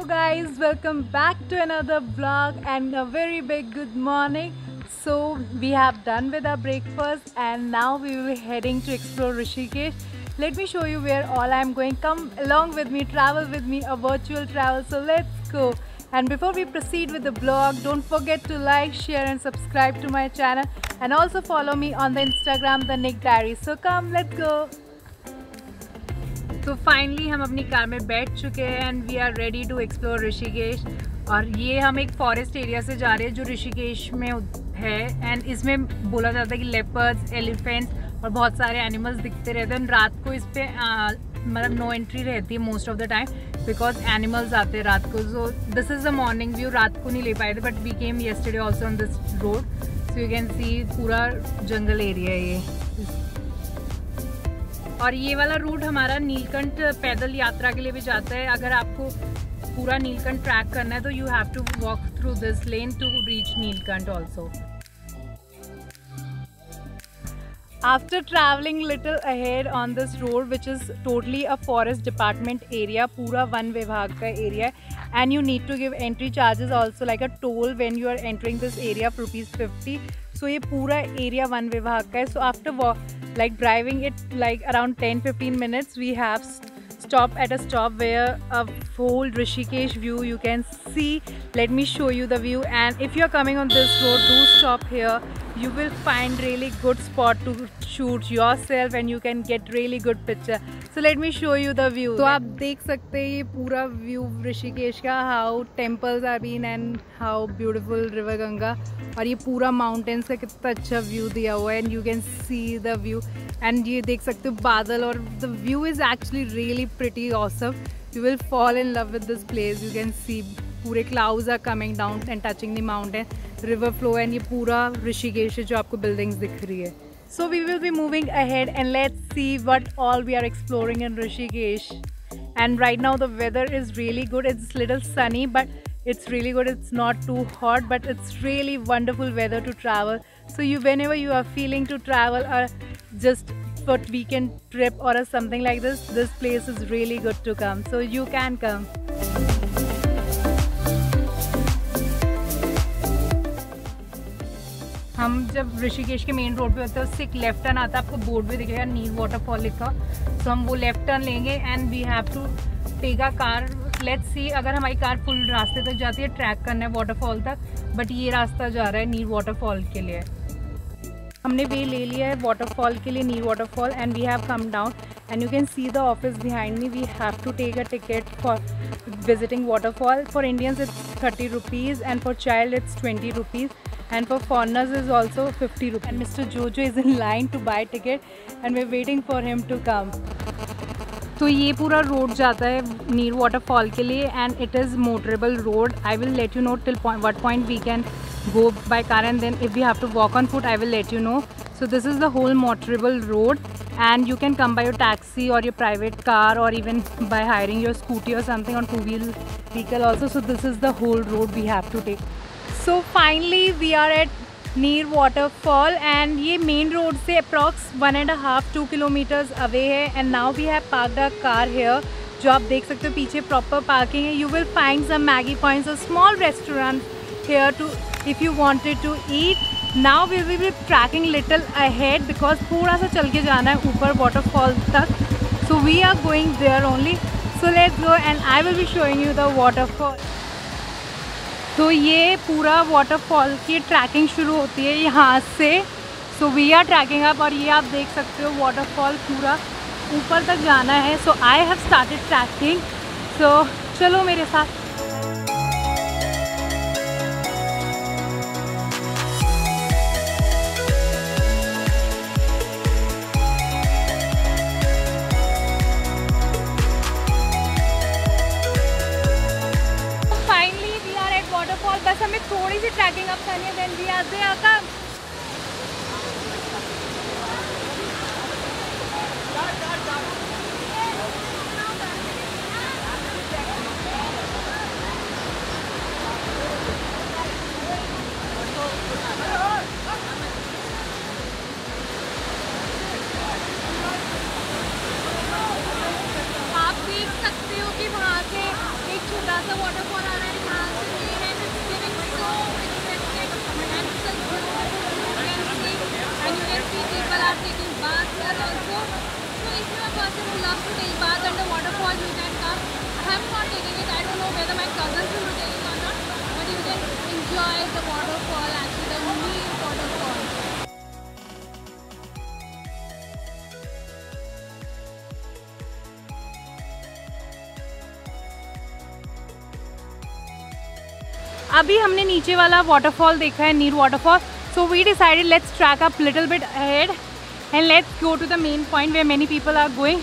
Hello guys, welcome back to another vlog and a very big good morning. So we have done with our breakfast and now we will be heading to explore Rishikesh. Let me show you where all I am going. Come along with me, travel with me, a virtual travel. So let's go. And before we proceed with the vlog, don't forget to like, share and subscribe to my channel and also follow me on the Instagram, The Nick Diary. So come, let's go. तो finally हम अपनी car में बैठ चुके हैं and we are ready to explore Rishikesh. और ये हम एक फॉरेस्ट एरिया से जा रहे हैं जो ऋषिकेश में है एंड इसमें बोला जाता है कि लेपर्ड्स, एलिफेंट्स और बहुत सारे एनिमल्स दिखते रहते हैं। रात को इस पर मतलब नो एंट्री रहती है most of the time because animals आते हैं रात को। So this is the morning view. रात को नहीं ले पाए थे but we came yesterday also on this road. So you can see पूरा जंगल एरिया है ये। और ये वाला रूट हमारा नीलकंठ पैदल यात्रा के लिए भी जाता है। अगर आपको पूरा नीलकंठ ट्रैक करना है तो you have to walk through this lane to reach Neelkanth also. After traveling little ahead on this road which is totally a forest department area, पूरा वन विभाग का area है and you need to give entry charges also like a toll when you are entering this area of ₹50. So ये पूरा area one विभाग का है। So after like driving it like around 10-15 minutes we have stopped at a stop where a whole Rishikesh view you can see. Let me show you the view, and if you are coming on this road do stop here. You will find really good spot to shoot yourself and you can get really good picture. So let me show you the view. तो आप देख सकते हैं ये पूरा view Rishikesh का, how temples are been and how beautiful river Ganga. और ये पूरा माउंटेन्स का कितना अच्छा व्यू दिया हुआ है and you can see the view. And ये देख सकते हो बादल और the view is actually really pretty awesome. You will fall in love with this place. You can see पूरे clouds are coming down and touching the mountain, river flow and ये पूरा ऋषिकेश है जो आपको buildings दिख रही है. So we will be moving ahead and let's see what all we are exploring in Rishikesh. And right now the weather is really good. It's little sunny but it's really good. It's not too hot but it's really wonderful weather to travel. So you whenever you are feeling to travel or just for weekend trip or something like this place is really good to come. So you can come. हम जब ऋषिकेश के main road पे होते हैं उससे एक left turn आता है, आपको बोर्ड भी दिखेगा नीर वाटरफॉल लिखा। तो हम वो लेफ्ट टर्न लेंगे and we have to take a car. Let's see अगर हमारी कार फुल रास्ते तक जाती है, ट्रैक करना है वाटरफॉल तक, बट ये रास्ता जा रहा है नीर वाटरफॉल के लिए। हमने वे ले लिया है वाटरफॉल के लिए, near waterfall, and we have come down and you can see the office behind me. We have to take a ticket for visiting waterfall. For Indians it's ₹30 and for child it's ₹20 and for foreigners is also ₹50. And Mr. Jojo is in line to buy ticket and we're waiting for him to come. तो ये पूरा road जाता है नीर waterfall के लिए and it is motorable road. I will let you no till what point we can go by car and then if we have to walk on foot I will let you know. So this is the whole motorable road and you can come by your taxi or your private car or even by hiring your scooty or something on two-wheel vehicle also. So this is the whole road we have to take. So finally we are at Neer waterfall and ये main road से approx 1.5-2 kilometres away है and now we have parked a car here जो आप देख सकते हो पीछे proper parking है. You will find some Maggi points और small restaurant here too if you wanted to eat. Now we will be trekking little ahead because थोड़ा सा चल के जाना है ऊपर वाटरफॉल तक. So we are going there only. So let's go and I will be showing you the waterfall. तो ये पूरा वाटरफॉल की ट्रैकिंग शुरू होती है यहाँ से. So we are trekking up और ये आप देख सकते हो वाटरफॉल पूरा ऊपर तक जाना है. सो आई हैव स्टार्टेड ट्रैकिंग. सो चलो मेरे साथ. वाटरफॉल बस हमें थोड़ी सी ट्रैकिंग अप करनी है देन वी आर देयर. आप देख सकते हो कि वहाँ से एक छोटा सा water enjoy the waterfall, actually the Neer waterfall. अभी हमने नीचे वाला वाटरफॉल देखा है, नीर waterfall. So we decided let's track up little bit ahead and let's go to the main point where many people are going.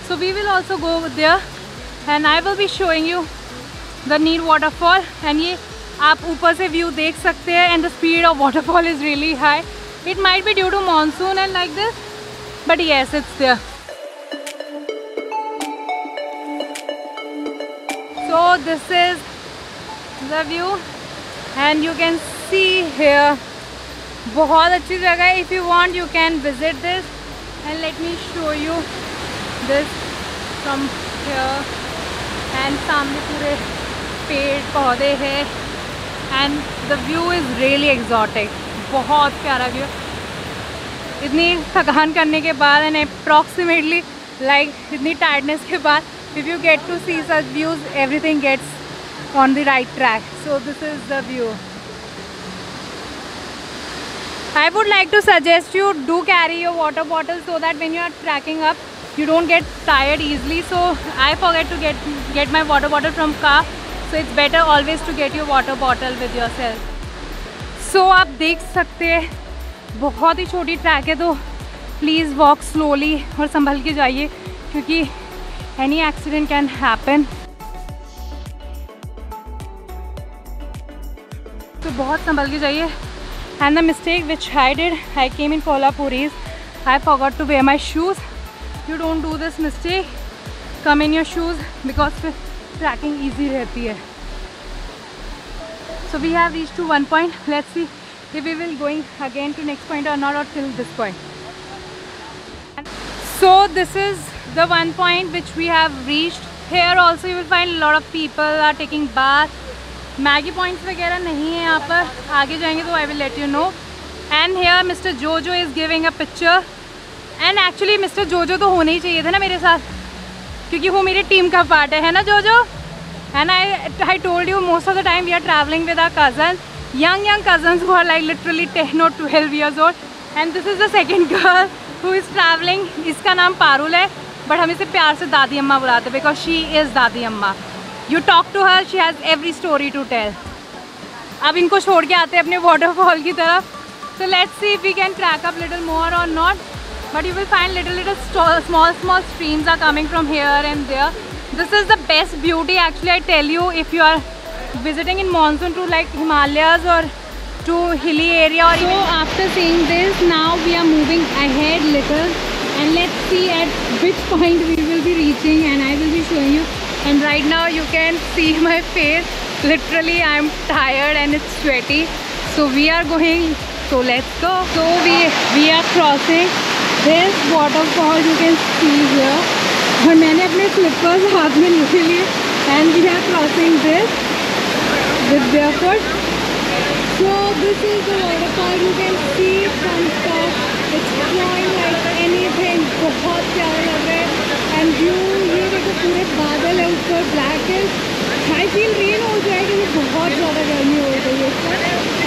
So we will also go there and I will be showing you the Neer waterfall. And ये आप ऊपर से view देख सकते हैं and the speed of waterfall is really high. It might be due to monsoon and like this, but yes, it's there. So this is the view and you can see here. बहुत अच्छी जगह है. If you want you can visit this and let me show you this from here. And सामने पूरे पेड़ पौधे हैं and the view is really exotic. बहुत प्यारा व्यू. इतनी थकान करने के बाद and approximately like इतनी tiredness के बाद if you get to see such views, everything gets on the right track. So this is the view. I would like to suggest you do carry your water bottle so that when you are trekking up you don't get tired easily. So I forget to get my water bottle from car, so it's better always to get your water bottle with yourself. So आप देख सकते हैं बहुत ही छोटी track है, तो please walk slowly और संभल के जाइए क्योंकि एनी एक्सीडेंट कैन हैपन. तो बहुत संभल के जाइए. And the mistake which I did, I came in Kolhapur is I forgot to wear my shoes. You don't do this mistake. Come in your shoes because फिर tracking easy रहती है. So we have reached to one point. Let's see if we will going again to next point or not, or till this point. So this is the one point which we have reached. Here also you will find a lot of people are taking bath. Maggi points वगैरह नहीं है यहाँ पर. आगे जाएंगे तो I will let you know. And here mister Jojo is giving a picture. And actually mister Jojo तो होने ही चाहिए थे ना मेरे साथ क्योंकि वो मेरी टीम का पार्ट है ना जोजो. And I told you most of the time we are travelling with our cousin, young cousins who are like literally 10 or 12 years old. And this is the second girl who is traveling. इसका नाम पारुल है but हम इसे प्यार से दादी अम्मा बुलाते बिकॉज शी इज़ दादी अम्मा. You talk to her, she has every story to tell. अब इनको छोड़ के आते हैं अपने waterfall की तरफ. So let's see if we can track up little more or not. But you will find little small streams are coming from here and there. This is the best beauty actually. I tell you, if you are visiting in monsoon to like Himalayas or to hilly area. Or so after seeing this, now we are moving ahead little and let's see at which point we will be reaching and I will be showing you. And right now you can see my face. Literally I am tired and it's sweaty. So we are going. So let's go. So we are crossing this waterfall. You can see here. और मैंने अपने slippers हाथ में ले लिए. And we are crossing this with barefoot. So this is the waterfall. You can see from top. It's flowing like anything. बहुत प्यारा लग रहा है. And view ये देखो पूरे बादल है ऊपर ब्लैक है. I feel रेन हो जाएगा क्योंकि बहुत ज़्यादा गर्मी हो गई है ऊपर.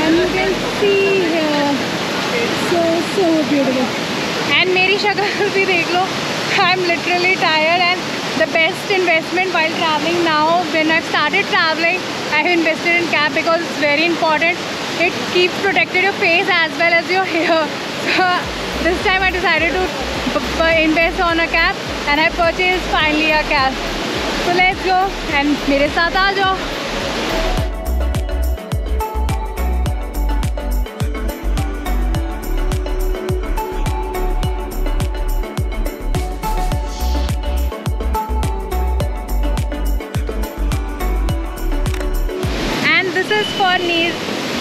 And you can see here. So beautiful. And मेरी शक्ल भी देख लो. I'm literally tired and the best investment while traveling now. When I've started traveling, I have invested in cap because it's very important. It keeps protected your face as well as your hair. So this time I decided to invest on a cap and I purchased finally a cap. So let's go and मेरे साथ आ जाओ. And this is for Neer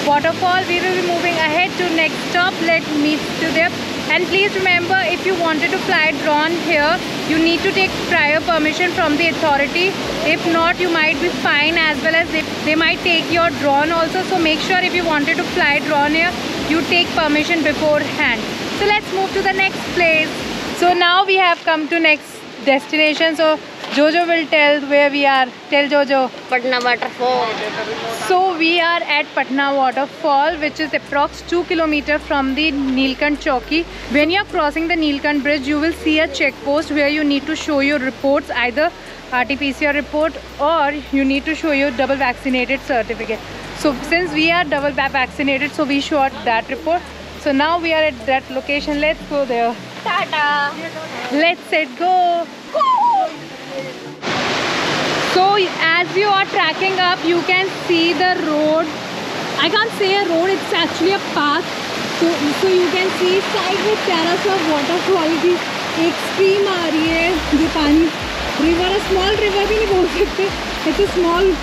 waterfall. We will be moving ahead to next stop. Let's meet to there. And please remember, if you wanted to fly drone here, you need to take prior permission from the authority. If not, you might be fined as well as they might take your drone also. So make sure if you wanted to fly drone here, you take permission beforehand. So let's move to the next place. So now we have come to next destination. So Jojo will tell where we are. Tell Jojo. Patna waterfall. So we are at Patna waterfall, which is approx 2 km from the Neelkant Chowki. When you are crossing the Neelkant bridge, you will see a checkpost where you need to show your reports, either RT-PCR report or you need to show your double vaccinated certificate. So since we are double vaccinated, so we showed that report. So now we are at that location. Let's go there. Tata. Let's go. So as you are tracking up, you can see the road. I can't say a road, it's actually a path. So you can see side with प्यारा सा waterfall की एक stream आ रही है जो पानी river, a small river भी नहीं बोल सकते. It's a small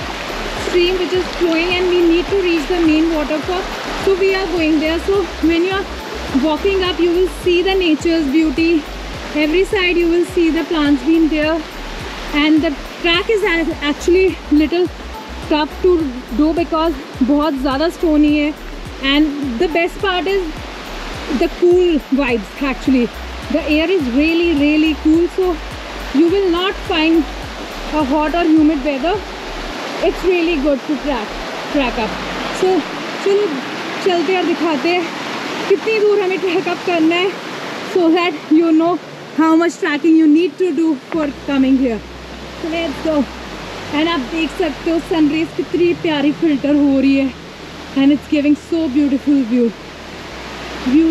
stream which is flowing and we need to reach the main waterfall. So we are going there. So when you are walking up, you will see the nature's beauty. Every side you will see the plants being there, and the track is actually little tough to do because बहुत ज़्यादा stony है. And the best part is the cool vibes. Actually the air is really cool, so you will not find a hot or humid weather. It's really good to track up. So चलो चलते और दिखाते हैं कितनी दूर हमें track up करना है, so that you know how much tracking you need to do for coming here. So let's go. And आप देख सकते हो सनरेज कितनी प्यारी फिल्टर हो रही है, and it's giving so beautiful view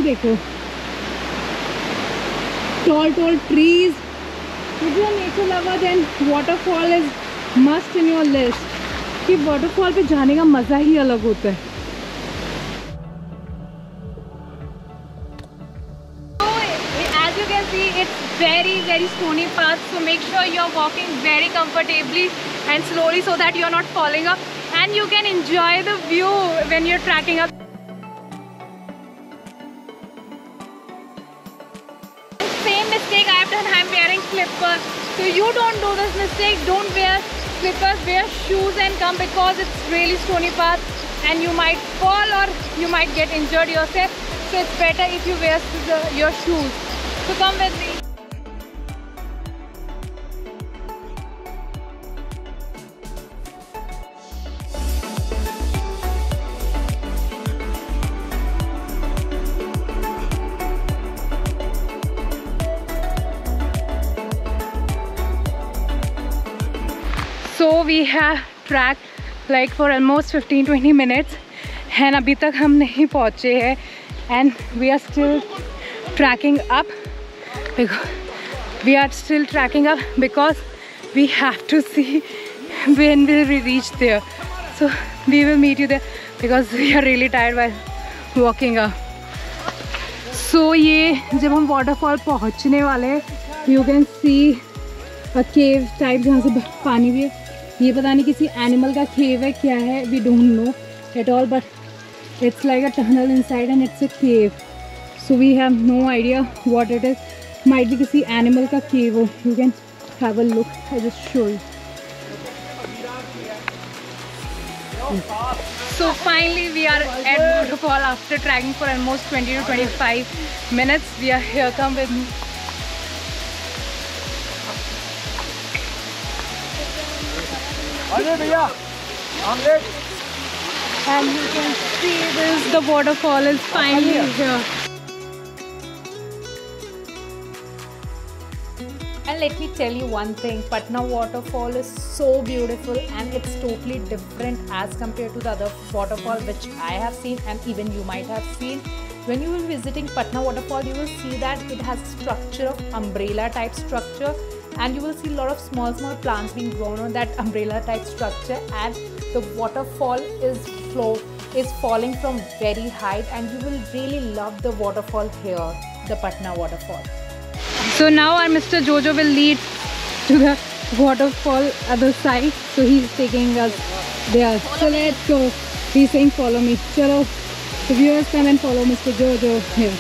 देखो, tall trees. If you're a nature lover, then waterfall is must in your list. कि waterfall पे जाने का मज़ा ही अलग होता है. As you can see, it's very stony path, so make sure you're walking very comfortably and slowly so that you're not falling up, and you can enjoy the view when you're tracking up. Same mistake I have done. I'm wearing slippers, so you don't do this mistake. Don't wear slippers, wear shoes and come, because it's really stony path and you might fall or you might get injured yourself. So it's better if you wear your shoes. So come with me. So we have tracked like for almost 15-20 minutes and अभी तक हम नहीं पहुँचे हैं, and we are still tracking up because we have to see when will we reach there. So we will meet you there because we are really tired while walking up. So ये जब हम waterfall पहुँचने वाले हैं, you can see a cave type जहाँ से पानी भी है. ये पता नहीं किसी एनिमल का केव है क्या है, we don't know at all, but it's like a tunnel inside and it's a cave. So we have no idea what it is. Might be किसी एनिमल का केव हो. You can have a look. I just show you. So finally we are at waterfall after trekking for almost 20 to 25 minutes. We are here. Come with me. And you can see this, the waterfall is finally here. And let me tell you one thing, Patna waterfall is so beautiful and it's totally different as compared to the other waterfall which I have seen and even you might have seen. When you will be visiting Patna waterfall, you will see that it has a structure of umbrella type structure, and you will see a lot of small plants being grown on that umbrella type structure, and the waterfall is falling from very high, and you will really love the waterfall here, the Patna waterfall. So now our Mr. Jojo will lead to the waterfall other side, so he's taking us there. So let's go. He's saying follow me. Chalo, the viewers come and follow Mr. Jojo here.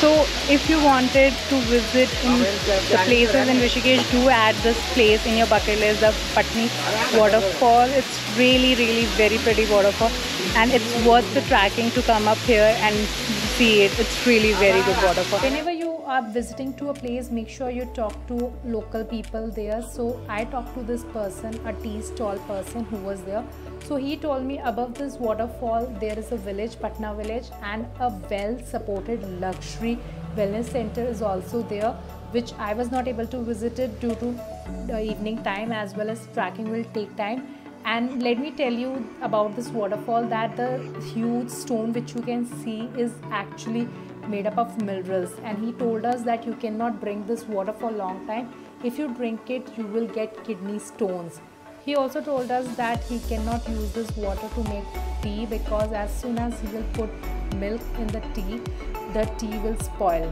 So So if you wanted to visit in the places in Rishikesh, do add this place in your bucket list, the Patni waterfall. It's really very pretty waterfall, and it's worth the tracking to come up here and see it. It's really very good waterfall. Whenever you are visiting to a place, make sure you talk to local people there. So I talked to this person, a tea stall person who was there. So he told me above this waterfall there is a village, Patna village, and a well supported luxury wellness center is also there, which I was not able to visit it due to the evening time, as well as tracking will take time. And let me tell you about this waterfall, that the huge stone which you can see is actually made up of minerals, and he told us that you cannot drink this water for a long time. If you drink it, you will get kidney stones. He also told us that he cannot use this water to make tea, because as soon as he will put milk in the tea will spoil.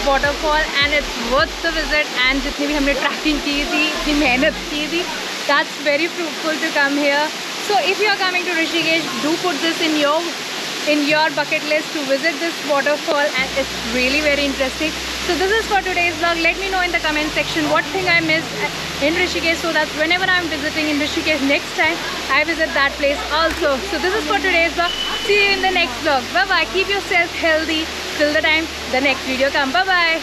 waterfall, and it's worth the visit. And जितनी भी हमने tracking की थी, इतनी मेहनत की थी, that's very fruitful to come here. So if you are coming to Rishikesh, do put this in your bucket list to visit this waterfall, and it's really very interesting. So this is for today's vlog. Let me know in the comment section what thing I missed in Rishikesh, so that whenever I'm visiting in Rishikesh next time, I visit that place also. So this is for today's vlog. See you in the next vlog. Bye bye. Keep yourself healthy till the time the next video come. Bye bye.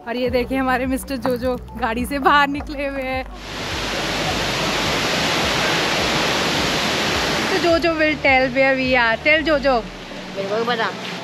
और ये देखिए हमारे mister जोजो गाड़ी से बाहर निकले हुए हैं. So Jojo will tell where we are. Tell Jojo. मेरे को बता.